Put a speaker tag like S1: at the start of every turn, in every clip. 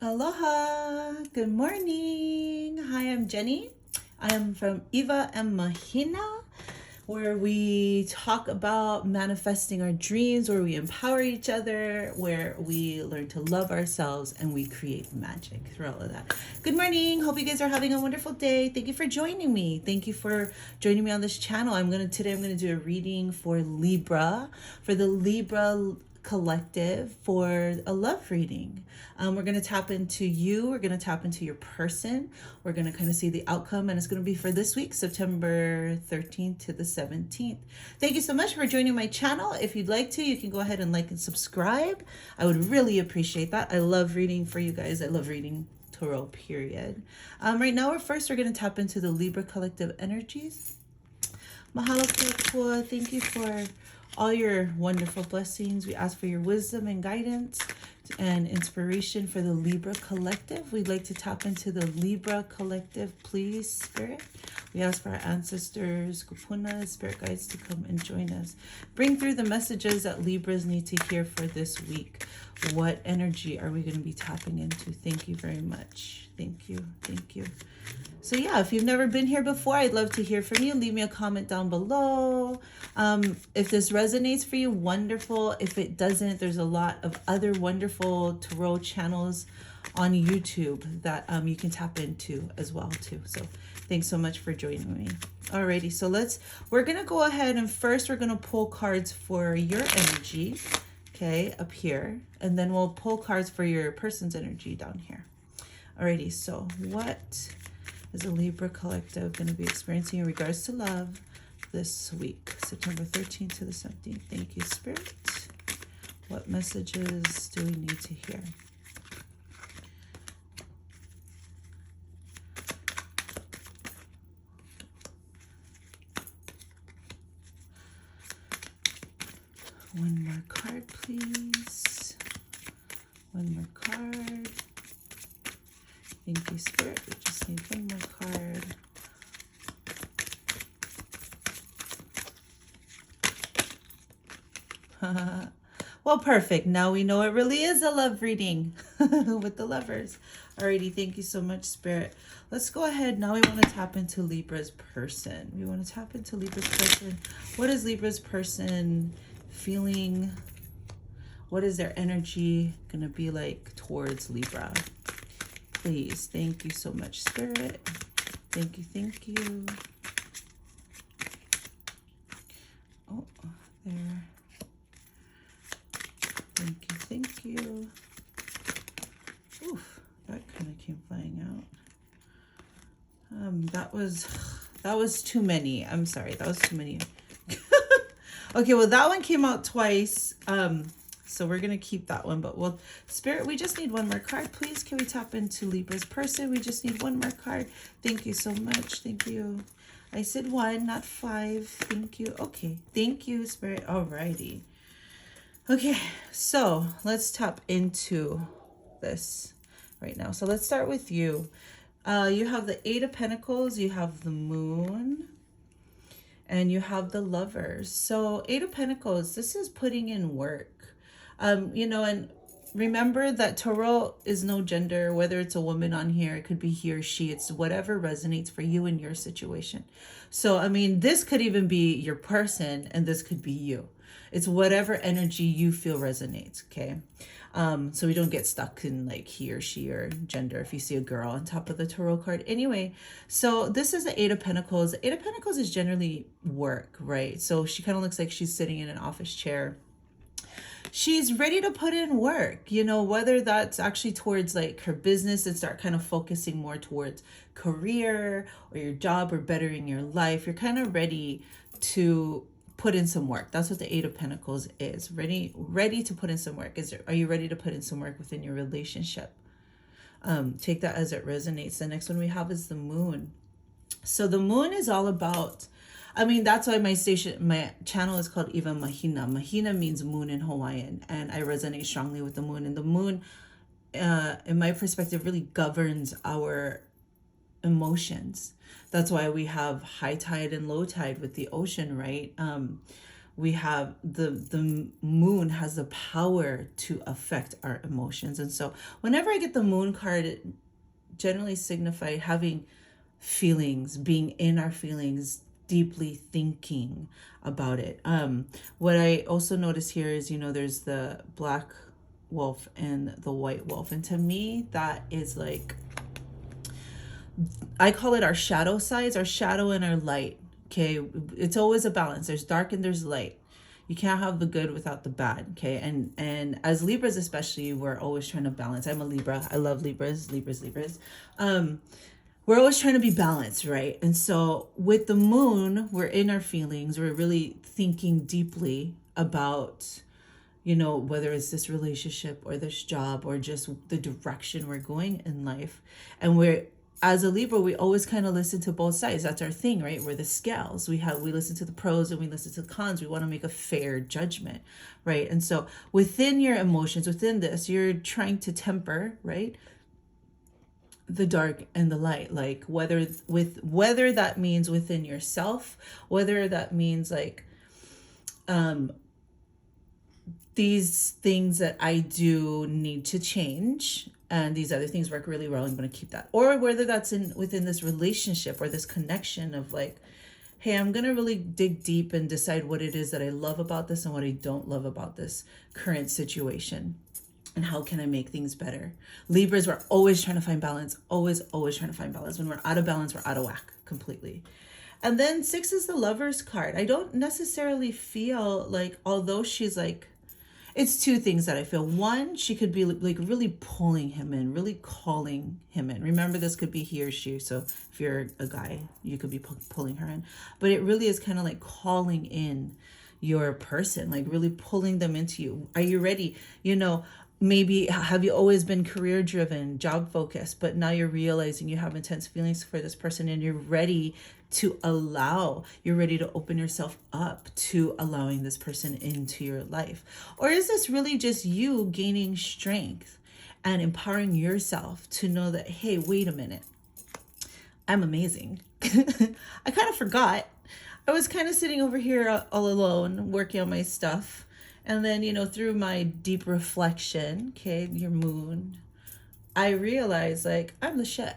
S1: Aloha, good morning. Hi, I'm Jenny. I am from Iva and Mahina, where we talk about manifesting our dreams, where we empower each other, where we learn to love ourselves, and we create magic through all of that. Good morning. Hope you guys are having a wonderful day. Thank you for joining me. Thank you for joining me on this channel. Today I'm gonna do a reading for Libra, for the Libra collective, for a love reading. We're going to tap into you. We're going to tap into your person. We're going to kind of see the outcome, and it's going to be for this week, September 13th to the 17th. Thank you so much for joining my channel. If you'd like to, you can go ahead and like and subscribe. I would really appreciate that. I love reading for you guys. I love reading tarot, period. Right now, we're going to tap into the Libra collective energies. Mahalo kua. Thank you for all your wonderful blessings. We ask for your wisdom and guidance and inspiration for the Libra collective. We'd like to tap into the Libra collective, please, Spirit. We ask for our ancestors, kupuna, spirit guides to come and join us. Bring through the messages that Libras need to hear for this week. What energy are we going to be tapping into? Thank you very much. Thank you. Thank you. So yeah, if you've never been here before, I'd love to hear from you. Leave me a comment down below. If this resonates for you, wonderful. If it doesn't, there's a lot of other wonderful tarot channels on YouTube that you can tap into as well too. So thanks so much for joining me. Alrighty, so we're gonna go ahead and first we're gonna pull cards for your energy, okay, up here, and then we'll pull cards for your person's energy down here. Alrighty, so what is a Libra collective going to be experiencing in regards to love this week, September 13th to the 17th? Thank you, Spirit. What messages do we need to hear? One more card, please. One more card. Thank you, Spirit. We just need one more card. Well, perfect. Now we know it really is a love reading with the lovers. Alrighty, thank you so much, Spirit. Let's go ahead. Now we want to tap into Libra's person. We want to tap into Libra's person. What is Libra's person feeling? What is their energy going to be like towards Libra? Please, thank you so much, Spirit. Thank you, thank you. Oh, there. Thank you, thank you. Oof, that kind of came flying out. That was too many. I'm sorry, that was too many. Okay, well, that one came out twice. So we're going to keep that one, but Spirit, we just need one more card, please. Can we tap into Libra's person? We just need one more card. Thank you so much. Thank you. I said 1, not 5. Thank you. Okay. Thank you, Spirit. Alrighty. Okay. So let's tap into this right now. So let's start with you. You have the 8 of Pentacles. You have the Moon. And you have the Lovers. So 8 of Pentacles, this is putting in work. And remember that tarot is no gender, whether it's a woman on here, it could be he or she, it's whatever resonates for you in your situation. So, this could even be your person and this could be you. It's whatever energy you feel resonates, okay? So we don't get stuck in like he or she or gender if you see a girl on top of the tarot card. Anyway, so this is the 8 of Pentacles. The 8 of Pentacles is generally work, right? So she kind of looks like she's sitting in an office chair. She's ready to put in work, whether that's actually towards like her business and start kind of focusing more towards career or your job or bettering your life. You're kind of ready to put in some work. That's what the 8 of Pentacles is. Ready to put in some work. Are you ready to put in some work within your relationship? Take that as it resonates. The next one we have is the Moon. So the Moon is all about, that's why my channel is called Iva Mahina. Mahina means moon in Hawaiian, and I resonate strongly with the moon. And the moon, in my perspective, really governs our emotions. That's why we have high tide and low tide with the ocean, right? we have the moon has the power to affect our emotions. And so whenever I get the moon card, it generally signify having feelings, being in our feelings, deeply thinking about it. What I also notice here is, there's the black wolf and the white wolf. And to me, that is like, I call it our shadow sides, our shadow and our light. Okay. It's always a balance. There's dark and there's light. You can't have the good without the bad. Okay. And as Libras, especially, we're always trying to balance. I'm a Libra. I love Libras. We're always trying to be balanced, right? And so with the moon, we're in our feelings. We're really thinking deeply about, whether it's this relationship or this job or just the direction we're going in life. And as a Libra, we always kind of listen to both sides. That's our thing, right? We're the scales. We listen to the pros and we listen to the cons. We want to make a fair judgment, right? And so within your emotions, within this, you're trying to temper, right, the dark and the light, like whether that means within yourself, whether that means like these things that I do need to change and these other things work really well, I'm going to keep that. Or whether that's within this relationship or this connection of like, hey, I'm going to really dig deep and decide what it is that I love about this and what I don't love about this current situation. And how can I make things better? Libras, we're always trying to find balance, always trying to find balance. When we're out of balance, we're out of whack completely. And then 6 is the Lover's card. I don't necessarily feel like, although she's like, it's two things that I feel. One, she could be like really pulling him in, really calling him in. Remember, this could be he or she. So if you're a guy, you could be pulling her in. But it really is kind of like calling in your person, like really pulling them into you. Are you ready? Maybe have you always been career driven, job focused, but now you're realizing you have intense feelings for this person and you're ready to open yourself up to allowing this person into your life? Or is this really just you gaining strength and empowering yourself to know that, hey, wait a minute, I'm amazing. I kind of forgot. I was kind of sitting over here all alone working on my stuff. And then, through my deep reflection, okay, your moon, I realized like I'm the shit.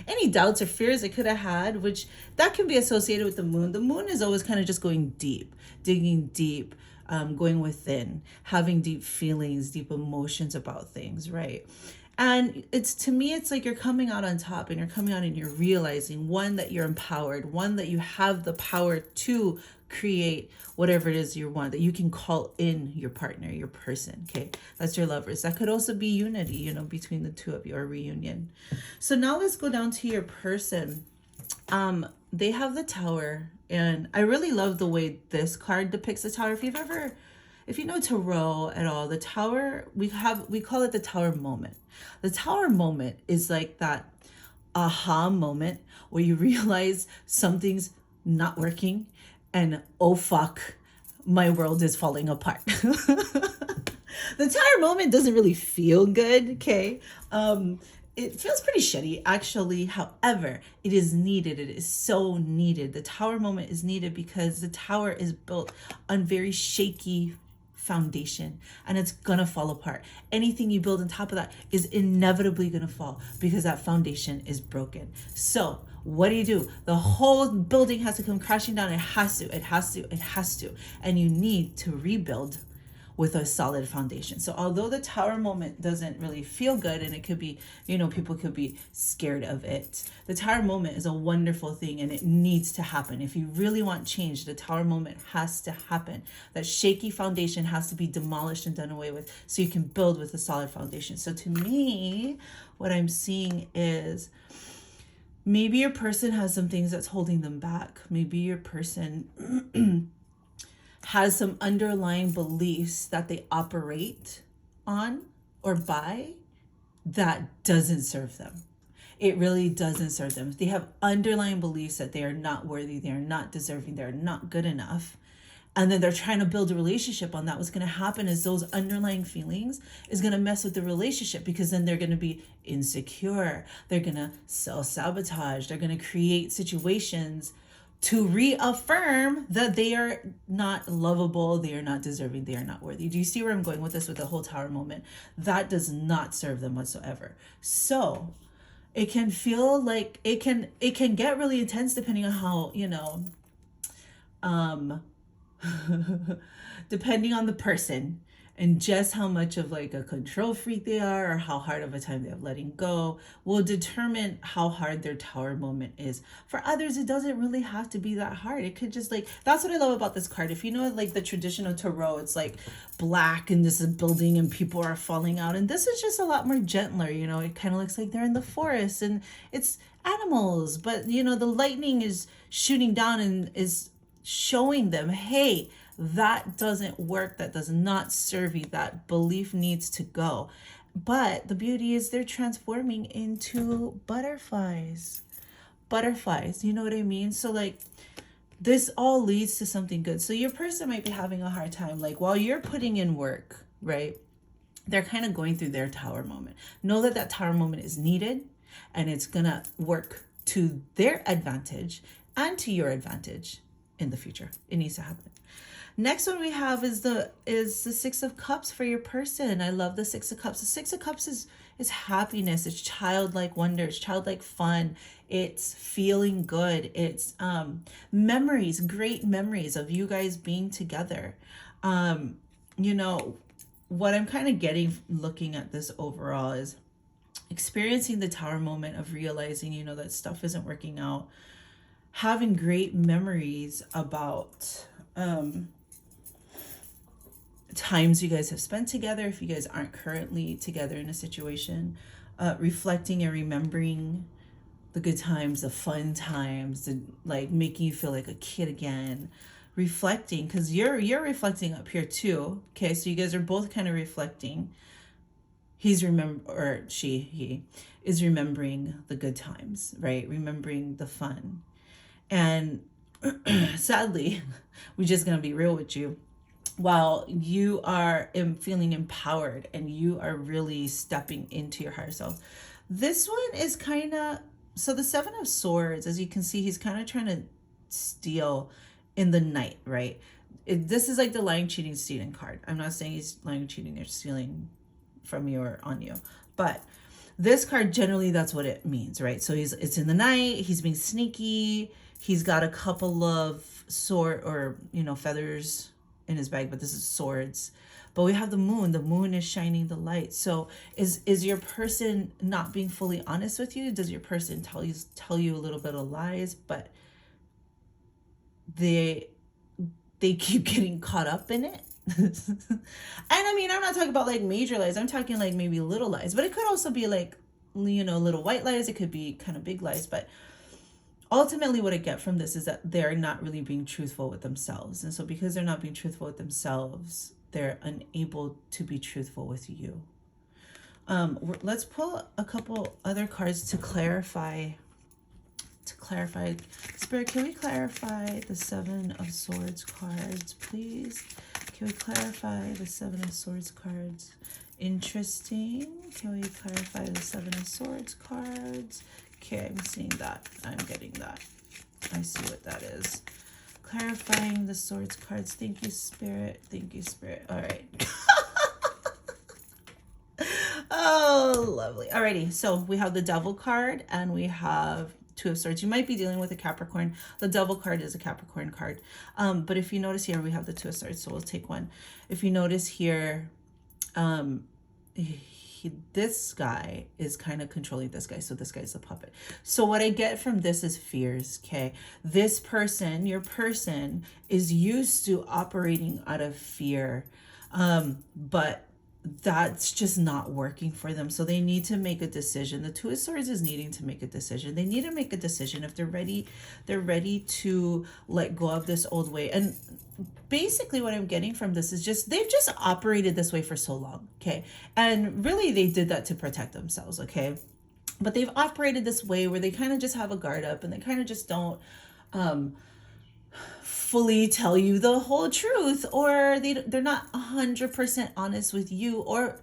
S1: Any doubts or fears I could have had, which that can be associated with the moon. The moon is always kind of just going deep, digging deep, going within, having deep feelings, deep emotions about things, right? And to me, it's like you're coming out on top and you're coming out and you're realizing, one, that you're empowered, one, that you have the power to create whatever it is you want, that you can call in your partner, your person. Okay, that's your Lovers. That could also be unity, between the two of you, or reunion. So now let's go down to your person. They have the Tower, and I really love the way this card depicts the Tower. If you know tarot at all, the Tower, we call it the Tower moment. The Tower moment is like that aha moment where you realize something's not working and oh fuck, my world is falling apart. The Tower moment doesn't really feel good, okay? It feels pretty shitty, actually. However, it is needed. It is so needed. The Tower moment is needed because the Tower is built on very shaky foundation and it's gonna fall apart. Anything you build on top of that is inevitably gonna fall because that foundation is broken. So what do? The whole building has to come crashing down. It has to. And you need to rebuild with a solid foundation. So although the Tower moment doesn't really feel good, and it could be, people could be scared of it, the Tower moment is a wonderful thing and it needs to happen. If you really want change, the Tower moment has to happen. That shaky foundation has to be demolished and done away with so you can build with a solid foundation. So to me, what I'm seeing is maybe your person has some things that's holding them back. Maybe your person has some underlying beliefs that they operate on or by that doesn't serve them. It really doesn't serve them. They have underlying beliefs that they are not worthy, they are not deserving, they're not good enough. And then they're trying to build a relationship on that. What's going to happen is those underlying feelings is going to mess with the relationship, because then they're going to be insecure. They're going to self-sabotage. They're going to create situations to reaffirm that they are not lovable, they are not deserving, they are not worthy. Do you see where I'm going with this, with the whole tower moment? That does not serve them whatsoever. So it can feel like it can get really intense depending on how, um depending on the person and just how much of like a control freak they are or how hard of a time they have letting go will determine how hard their tower moment is. For others, it doesn't really have to be that hard. It could just like, that's what I love about this card. If you know like the traditional tarot, it's like black and this is building and people are falling out, and this is just a lot more gentler. It kind of looks like they're in the forest and it's animals, but the lightning is shooting down and is showing them, hey, that doesn't work, that does not serve you, that belief needs to go. But the beauty is they're transforming into butterflies. You know what I mean? So like this all leads to something good. So your person might be having a hard time, like while you're putting in work, right? They're kind of going through their tower moment. Know that tower moment is needed, and it's gonna work to their advantage and to your advantage in the future. It needs to happen. Next one we have is the Six of Cups for your person. I love the Six of Cups. The Six of Cups is happiness. It's childlike wonder. It's childlike fun. It's feeling good. It's memories, great memories of you guys being together. What I'm kind of getting looking at this overall is experiencing the tower moment of realizing, that stuff isn't working out. Having great memories about times you guys have spent together, if you guys aren't currently together in a situation, reflecting and remembering the good times, the fun times, the like making you feel like a kid again. Reflecting, because you're reflecting up here too. Okay, so you guys are both kind of reflecting. He is remembering the good times, right? Remembering the fun. And sadly, we're just gonna be real with you. While you are feeling empowered and you are really stepping into your higher self, this one is kind of, so the Seven of Swords, as you can see, he's kind of trying to steal in the night, right? This is like the lying, cheating, stealing card. I'm not saying he's lying, cheating, or stealing from you or on you, but this card, generally, that's what it means, right? So it's in the night, he's being sneaky, he's got a couple of feathers in his bag, but this is swords. But we have the moon is shining the light. So is your person not being fully honest with you? Does your person tell you a little bit of lies, but they keep getting caught up in it? And I mean, I'm not talking about like major lies, I'm talking like maybe little lies, but it could also be like little white lies, it could be kind of big lies. But ultimately what I get from this is that they're not really being truthful with themselves. And so because they're not being truthful with themselves, they're unable to be truthful with you. Let's pull a couple other cards to clarify. Spirit, can we clarify the Seven of Swords cards, please? Can we clarify the Seven of Swords cards? Interesting. Can we clarify the Seven of Swords cards? Okay, I'm seeing that. I'm getting that. I see what that is. Clarifying the Swords cards. Thank you, Spirit. Thank you, Spirit. All right. Oh, lovely. Alrighty, so we have the Devil card and we have Two of Swords. You might be dealing with a Capricorn. The Devil card is a Capricorn card. But if you notice here, we have the Two of Swords, so we'll take one. If you notice here, this guy is kind of controlling this guy, so this guy's a puppet. So what I get from this is fears, okay? This person, your person, is used to operating out of fear, but that's just not working for them. So they need to make a decision. The Two of Swords is needing to make a decision. They need to make a decision if they're ready to let go of this old way. And basically what I'm getting from this is just they've just operated this way for so long, okay? And really they did that to protect themselves, okay? But they've operated this way where they kind of just have a guard up and they kind of just don't fully tell you the whole truth, or they're not 100% honest with you, or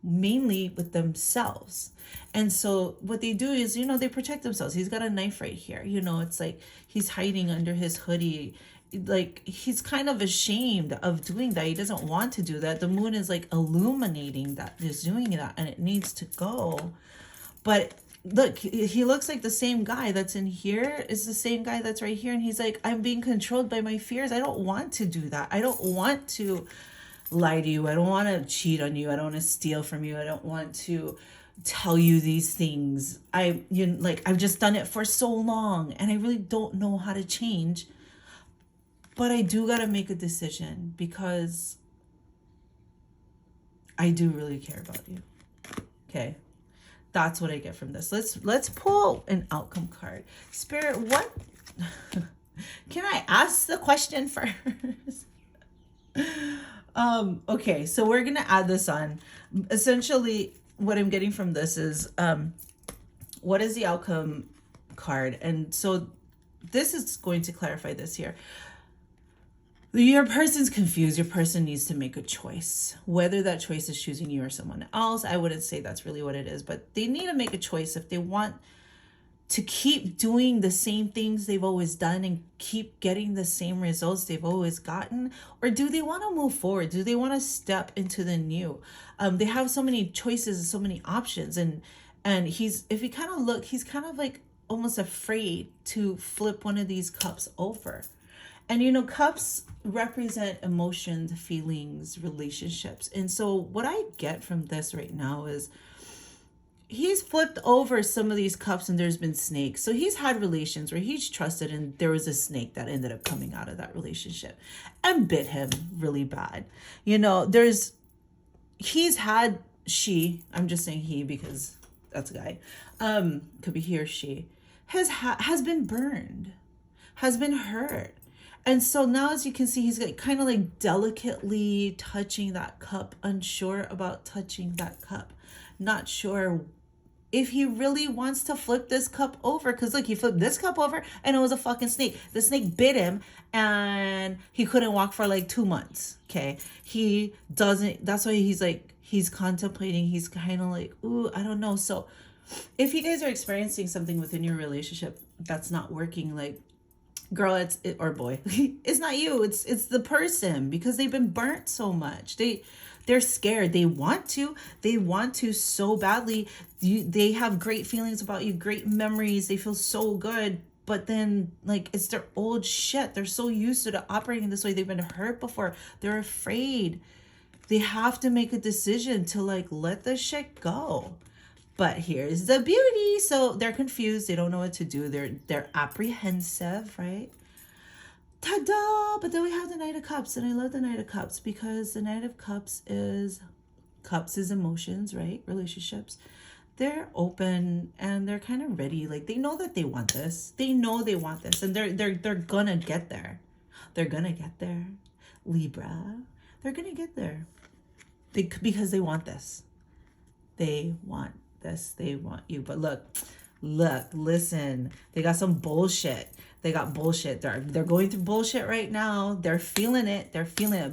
S1: mainly with themselves. And so what they do is, they protect themselves. He's got a knife right here. It's like he's hiding under his hoodie. Like he's kind of ashamed of doing that. He doesn't want to do that. The moon is like illuminating that he's doing that, and it needs to go. But look, he looks like the same guy that's in here is the same guy that's right here. And he's like, I'm being controlled by my fears. I don't want to do that. I don't want to lie to you. I don't want to cheat on you. I don't want to steal from you. I don't want to tell you these things. I've just done it for so long, and I really don't know how to change. But I do got to make a decision because I do really care about you. Okay. That's what I get from this. Let's pull an outcome card. Spirit, what? Can I ask the question first? Okay, so we're going to add this on. Essentially, what I'm getting from this is, what is the outcome card? And so this is going to clarify this here. Your person's confused. Your person needs to make a choice. Whether that choice is choosing you or someone else, I wouldn't say that's really what it is, but they need to make a choice if they want to keep doing the same things they've always done and keep getting the same results they've always gotten, or do they want to move forward? Do they want to step into the new? They have so many choices and so many options, and if you kind of look, he's kind of like almost afraid to flip one of these cups over. And cups represent emotions, feelings, relationships. And so what I get from this right now is he's flipped over some of these cups and there's been snakes. So he's had relations where he's trusted and there was a snake that ended up coming out of that relationship and bit him really bad. I'm just saying he because that's a guy. Could be he or she has been burned, has been hurt. And so now, as you can see, he's kind of like delicately touching that cup, unsure about touching that cup, not sure if he really wants to flip this cup over. Because look, he flipped this cup over and it was a fucking snake. The snake bit him and he couldn't walk for like 2 months. Okay. That's why he's contemplating. He's kind of like, ooh, I don't know. So if you guys are experiencing something within your relationship that's not working, like, girl, or boy, it's not you, it's the person, because they've been burnt so much. They're scared. They want to so badly. They have great feelings about you, great memories. They feel so good, but then like it's their old shit. They're so used to operating this way. They've been hurt before. They're afraid. They have to make a decision to like let the shit go. But here's the beauty. So they're confused. They don't know what to do. They're apprehensive, right? Ta-da! But then we have the Knight of Cups. And I love the Knight of Cups because the Knight of Cups is emotions, right? Relationships. They're open and they're kind of ready. Like they know that they want this. They know they want this. And they're gonna get there. They're gonna get there. Libra. They're gonna get there. Because they want this. They want this, they want you. But look, listen, they got some bullshit. They got bullshit. They're going through bullshit right now. They're feeling it.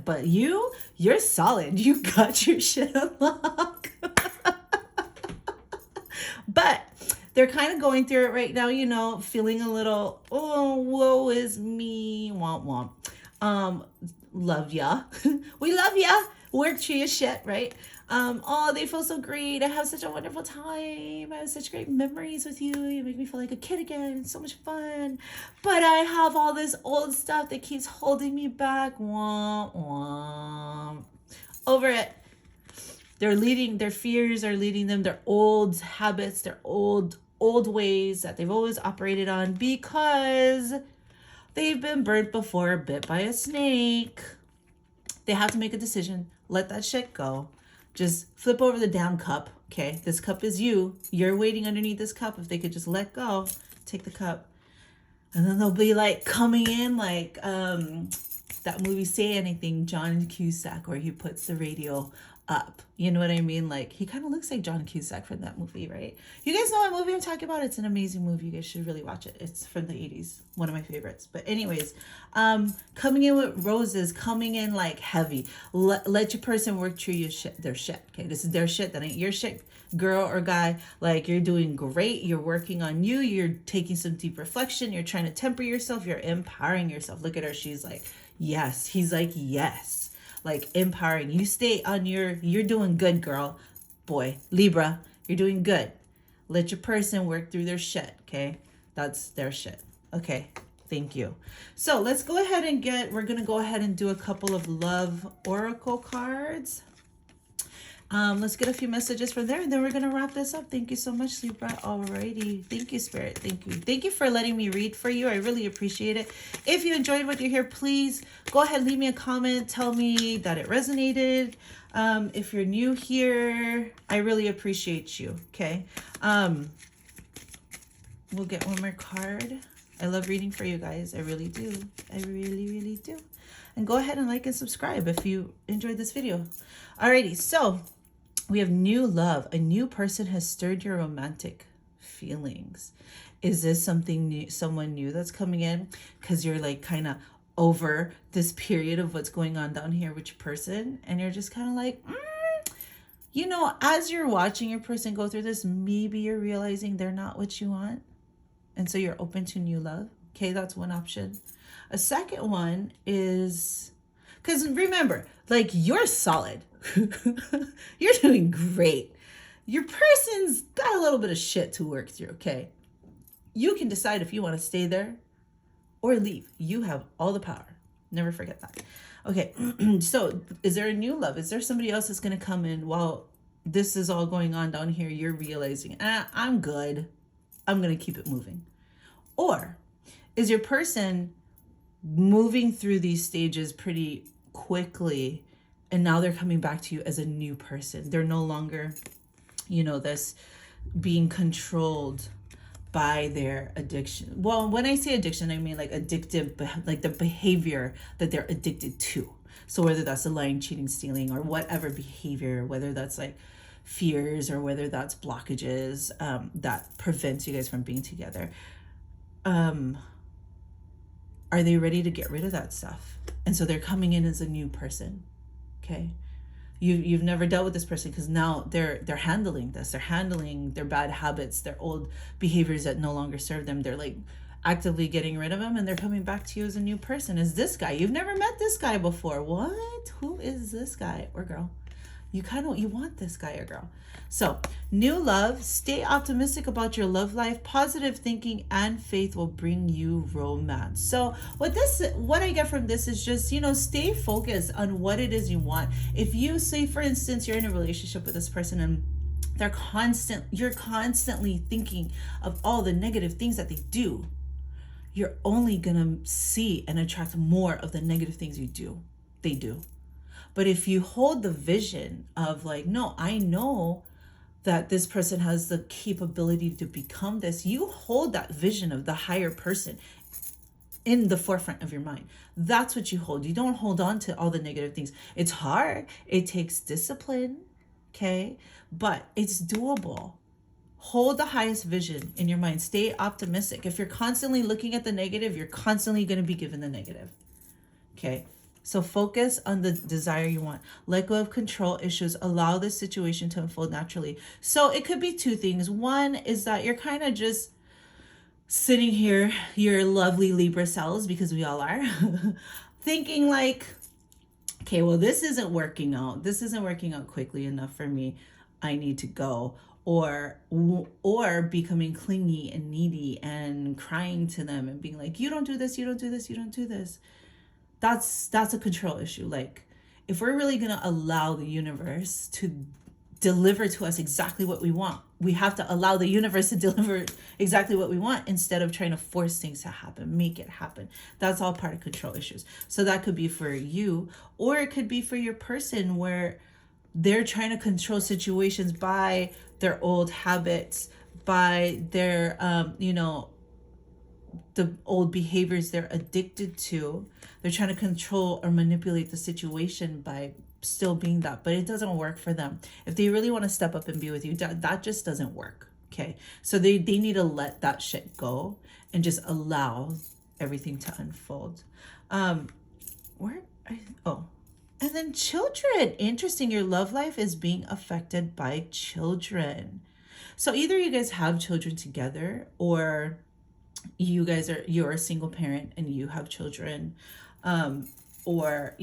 S1: But you're solid. You got your shit unlocked. But they're kind of going through it right now, feeling a little, oh, woe is me, womp womp. Love ya. We love ya. Work through your shit, right? Oh, they feel so great. I have such a wonderful time. I have such great memories with you. You make me feel like a kid again. It's so much fun. But I have all this old stuff that keeps holding me back. Womp, womp. Over it. Their fears are leading them, their old habits, their old ways that they've always operated on because they've been burnt before, bit by a snake. They have to make a decision. Let that shit go. Just flip over the down cup. Okay, this cup is you. You're waiting underneath this cup. If they could just let go, take the cup. And then they'll be like coming in like that movie Say Anything, John Cusack, where he puts the radio up. You know what I mean? Like, he kind of looks like John Cusack from that movie, right? You guys know what movie I'm talking about? It's an amazing movie. You guys should really watch it. It's from the 80s. One of my favorites. But anyways, coming in with roses, coming in like heavy. Let your person work through their shit. Okay, this is their shit. That ain't your shit, girl or guy. Like, you're doing great. You're working on you. You're taking some deep reflection. You're trying to temper yourself. You're empowering yourself. Look at her. She's like, yes. He's like, yes. Like, empowering. You stay on you're doing good, girl, boy, Libra, you're doing good. Let your person work through their shit. Okay, that's their shit. Okay, thank you. So let's go ahead and we're gonna go ahead and do a couple of love oracle cards. Let's get a few messages from there, and then we're going to wrap this up. Thank you so much, Libra. Alrighty. Thank you, Spirit. Thank you. Thank you for letting me read for you. I really appreciate it. If you enjoyed what you hear, please go ahead, leave me a comment. Tell me that it resonated. If you're new here, I really appreciate you. Okay. We'll get one more card. I love reading for you guys. I really do. I really, really do. And go ahead and like and subscribe if you enjoyed this video. Alrighty. So we have new love. A new person has stirred your romantic feelings. Is this something new, someone new that's coming in? Because you're like kind of over this period of what's going on down here with your person. And you're just kind of like, you know, as you're watching your person go through this, maybe you're realizing they're not what you want. And so you're open to new love. Okay, that's one option. A second one is, because remember, like, you're solid. You're doing great. Your person's got a little bit of shit to work through, okay? You can decide if you want to stay there or leave. You have all the power. Never forget that. Okay, so is there a new love? Is there somebody else that's going to come in while this is all going on down here? You're realizing, I'm good. I'm going to keep it moving. Or is your person moving through these stages pretty quickly, and now they're coming back to you as a new person? They're no longer, you know, this being controlled by their addiction. Well, when I say addiction, I mean like addictive, like the behavior that they're addicted to. So whether that's the lying, cheating, stealing, or whatever behavior, whether that's like fears or whether that's blockages that prevents you guys from being together. Are they ready to get rid of that stuff? And so they're coming in as a new person. Okay. You've never dealt with this person because now they're handling this. They're handling their bad habits, their old behaviors that no longer serve them. They're like actively getting rid of them, and they're coming back to you as a new person. Is this guy? You've never met this guy before. What? Who is this guy or girl? You want this guy or girl. So, new love, stay optimistic about your love life. Positive thinking and faith will bring you romance. So, what I get from this is just, stay focused on what it is you want. If you say, for instance, you're in a relationship with this person and you're constantly thinking of all the negative things that they do, you're only gonna see and attract more of the negative things they do. But if you hold the vision of like, no, I know that this person has the capability to become this, you hold that vision of the higher person in the forefront of your mind. That's what you hold. You don't hold on to all the negative things. It's hard. It takes discipline, okay? But it's doable. Hold the highest vision in your mind. Stay optimistic. If you're constantly looking at the negative, you're constantly going to be given the negative, okay? So focus on the desire you want. Let go of control issues. Allow this situation to unfold naturally. So it could be two things. One is that you're kind of just sitting here, your lovely Libra selves, because we all are, thinking like, okay, well, this isn't working out. This isn't working out quickly enough for me. I need to go. Or becoming clingy and needy and crying to them and being like, you don't do this, you don't do this, you don't do this. That's a control issue. Like, if we're really going to allow the universe to deliver to us exactly what we want, we have to allow the universe to deliver exactly what we want instead of trying to force things to happen, make it happen. That's all part of control issues. So that could be for you, or it could be for your person where they're trying to control situations by their old habits, by their, the old behaviors they're addicted to. They're trying to control or manipulate the situation by still being that, but it doesn't work for them. If they really want to step up and be with you, that just doesn't work. Okay. So they need to let that shit go and just allow everything to unfold. Oh, and then children. Interesting. Your love life is being affected by children. So either you guys have children together, or you're a single parent and you have children, or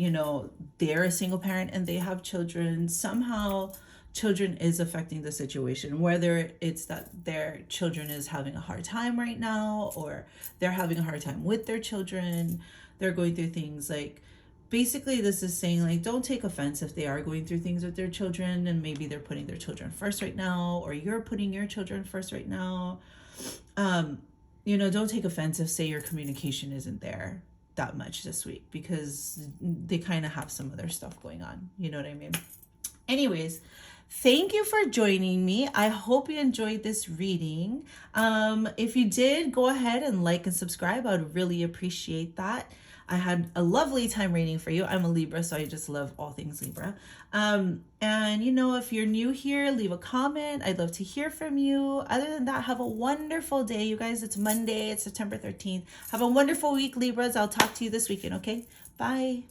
S1: they're a single parent and they have children. Somehow children is affecting the situation, whether it's that their children is having a hard time right now, or they're having a hard time with their children. They're going through things. Like, basically this is saying, like, don't take offense if they are going through things with their children, and maybe they're putting their children first right now, or you're putting your children first right now. Don't take offense if, say, your communication isn't there that much this week, because they kind of have some other stuff going on. You know what I mean? Anyways, thank you for joining me. I hope you enjoyed this reading. If you did, go ahead and like and subscribe. I would really appreciate that. I had a lovely time reading for you. I'm a Libra, so I just love all things Libra. And if you're new here, leave a comment. I'd love to hear from you. Other than that, have a wonderful day, you guys. It's Monday. It's September 13th. Have a wonderful week, Libras. I'll talk to you this weekend, okay? Bye.